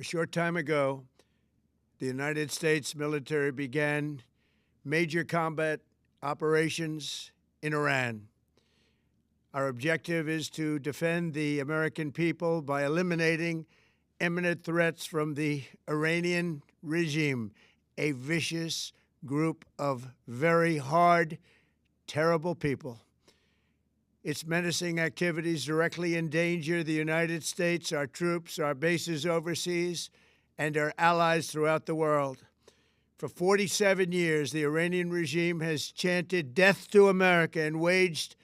A short time ago, the United States military began major combat operations in Iran. Our objective is to defend the American people by eliminating imminent threats from the Iranian regime, a vicious group of very hard, terrible people. Its menacing activities directly endanger the United States, our troops, our bases overseas, and our allies throughout the world. For 47 years, the Iranian regime has chanted death to America and waged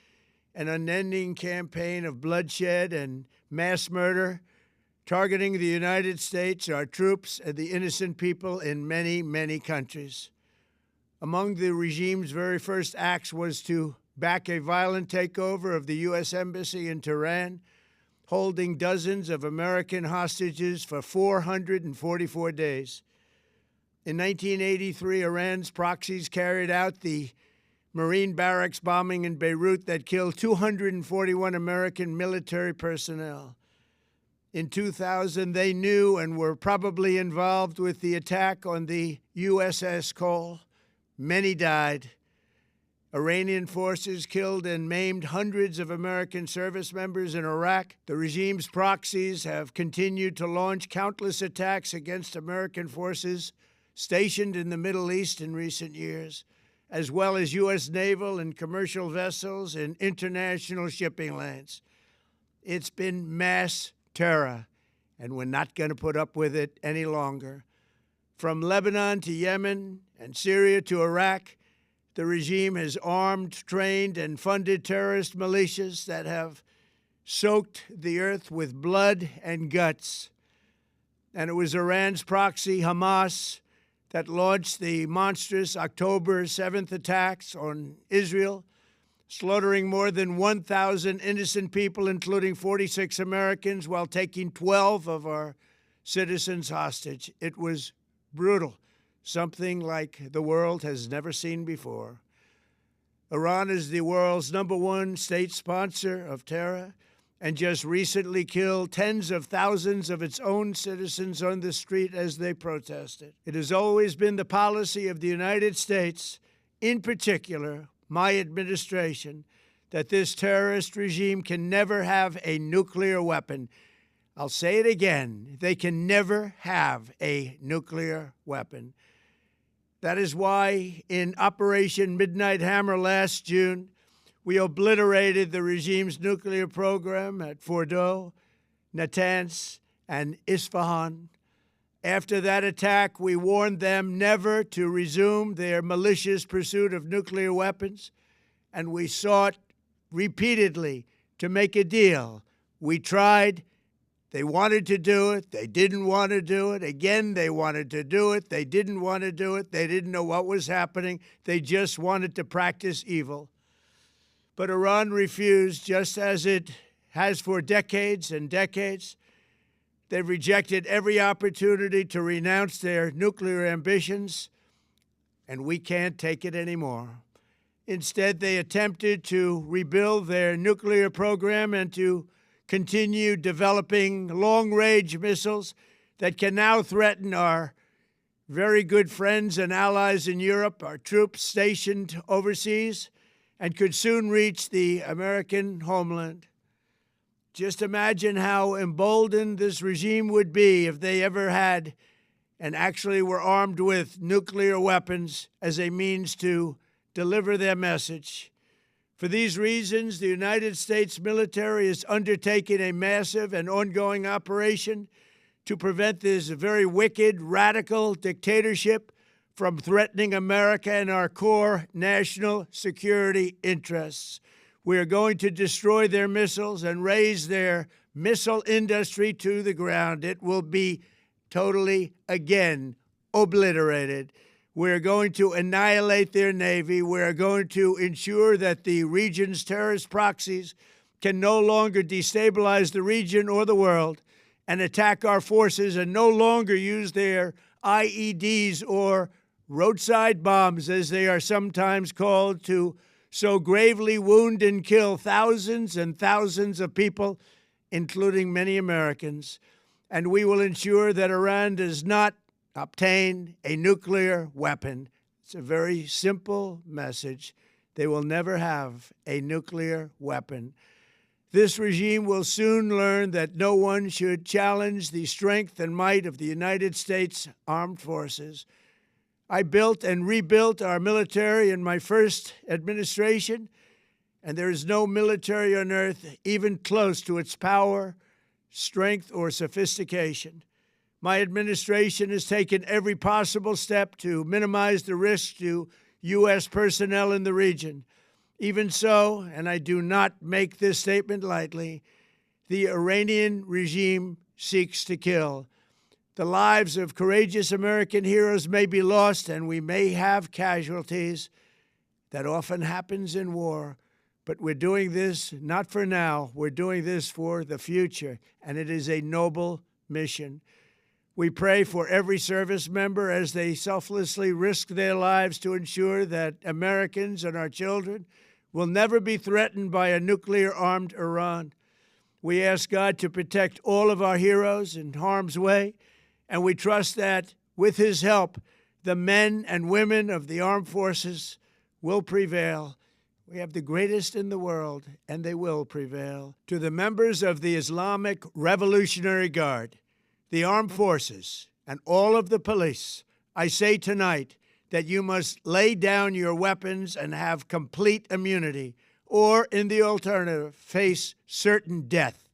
an unending campaign of bloodshed and mass murder, targeting the United States, our troops, and the innocent people in many, many countries. Among the regime's very first acts was to back a violent takeover of the U.S. Embassy in Tehran, holding dozens of American hostages for 444 days. In 1983, Iran's proxies carried out the Marine barracks bombing in Beirut that killed 241 American military personnel. In 2000, they knew and were probably involved with the attack on the USS Cole. Many died. Iranian forces killed and maimed hundreds of American service members in Iraq. The regime's proxies have continued to launch countless attacks against American forces stationed in the Middle East in recent years, as well as U.S. naval and commercial vessels in international shipping lanes. It's been mass terror, and we're not going to put up with it any longer. From Lebanon to Yemen and Syria to Iraq, the regime has armed, trained, and funded terrorist militias that have soaked the earth with blood and guts. And it was Iran's proxy, Hamas, that launched the monstrous October 7th attacks on Israel, slaughtering more than 1,000 innocent people, including 46 Americans, while taking 12 of our citizens hostage. It was brutal, something like the world has never seen before. Iran is the world's #1 state sponsor of terror and just recently killed tens of thousands of its own citizens on the street as they protested. It has always been the policy of the United States, in particular, my administration, that this terrorist regime can never have a nuclear weapon. I'll say it again, they can never have a nuclear weapon. That is why in Operation Midnight Hammer last June, we obliterated the regime's nuclear program at Fordow, Natanz, and Isfahan. After that attack, we warned them never to resume their malicious pursuit of nuclear weapons, and we sought repeatedly to make a deal. We tried. They wanted to do it. They didn't want to do it. Again, they wanted to do it. They didn't want to do it. They didn't know what was happening. They just wanted to practice evil. But Iran refused, just as it has for decades and decades. They've rejected every opportunity to renounce their nuclear ambitions, and we can't take it anymore. Instead, they attempted to rebuild their nuclear program and to continue developing long-range missiles that can now threaten our very good friends and allies in Europe, our troops stationed overseas, and could soon reach the American homeland. Just imagine how emboldened this regime would be if they ever had and actually were armed with nuclear weapons as a means to deliver their message. For these reasons, the United States military is undertaking a massive and ongoing operation to prevent this very wicked, radical dictatorship from threatening America and our core national security interests. We are going to destroy their missiles and raise their missile industry to the ground. It will be totally, again, obliterated. We're going to annihilate their Navy. We're going to ensure that the region's terrorist proxies can no longer destabilize the region or the world and attack our forces and no longer use their IEDs or roadside bombs, as they are sometimes called, to so gravely wound and kill thousands and thousands of people, including many Americans. and we will ensure that Iran does not obtain a nuclear weapon. It's a very simple message. They will never have a nuclear weapon. This regime will soon learn that no one should challenge the strength and might of the United States Armed Forces. I built and rebuilt our military in my first administration, and there is no military on earth even close to its power, strength, or sophistication. My administration has taken every possible step to minimize the risk to U.S. personnel in the region. Even so, and I do not make this statement lightly, the Iranian regime seeks to kill. The lives of courageous American heroes may be lost, and we may have casualties. That often happens in war. But we're doing this not for now. We're doing this for the future, and it is a noble mission. We pray for every service member as they selflessly risk their lives to ensure that Americans and our children will never be threatened by a nuclear-armed Iran. We ask God to protect all of our heroes in harm's way, and we trust that, with His help, the men and women of the armed forces will prevail. We have the greatest in the world, and they will prevail. To the members of the Islamic Revolutionary Guard, the armed forces, and all of the police, I say tonight that you must lay down your weapons and have complete immunity, or, in the alternative, face certain death.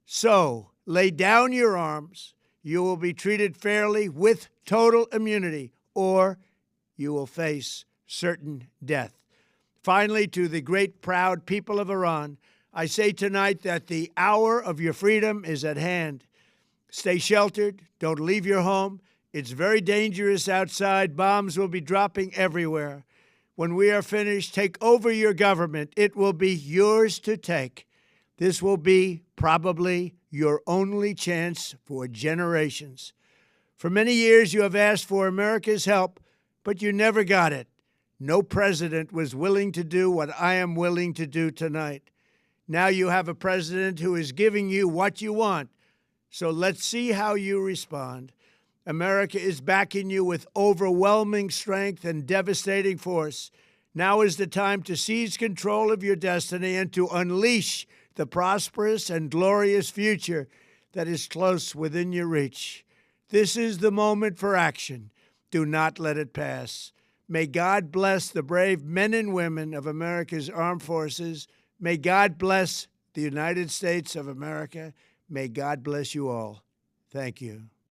So, lay down your arms. You will be treated fairly with total immunity, or you will face certain death. Finally, to the great, proud people of Iran, I say tonight that the hour of your freedom is at hand. Stay sheltered. Don't leave your home. It's very dangerous outside. Bombs will be dropping everywhere. When we are finished, take over your government. It will be yours to take. This will be probably your only chance for generations. For many years, you have asked for America's help, but you never got it. No president was willing to do what I am willing to do tonight. Now you have a president who is giving you what you want. So let's see how you respond. America is backing you with overwhelming strength and devastating force. Now is the time to seize control of your destiny and to unleash the prosperous and glorious future that is close within your reach. This is the moment for action. Do not let it pass. May God bless the brave men and women of America's armed forces. May God bless the United States of America. May God bless you all. Thank you.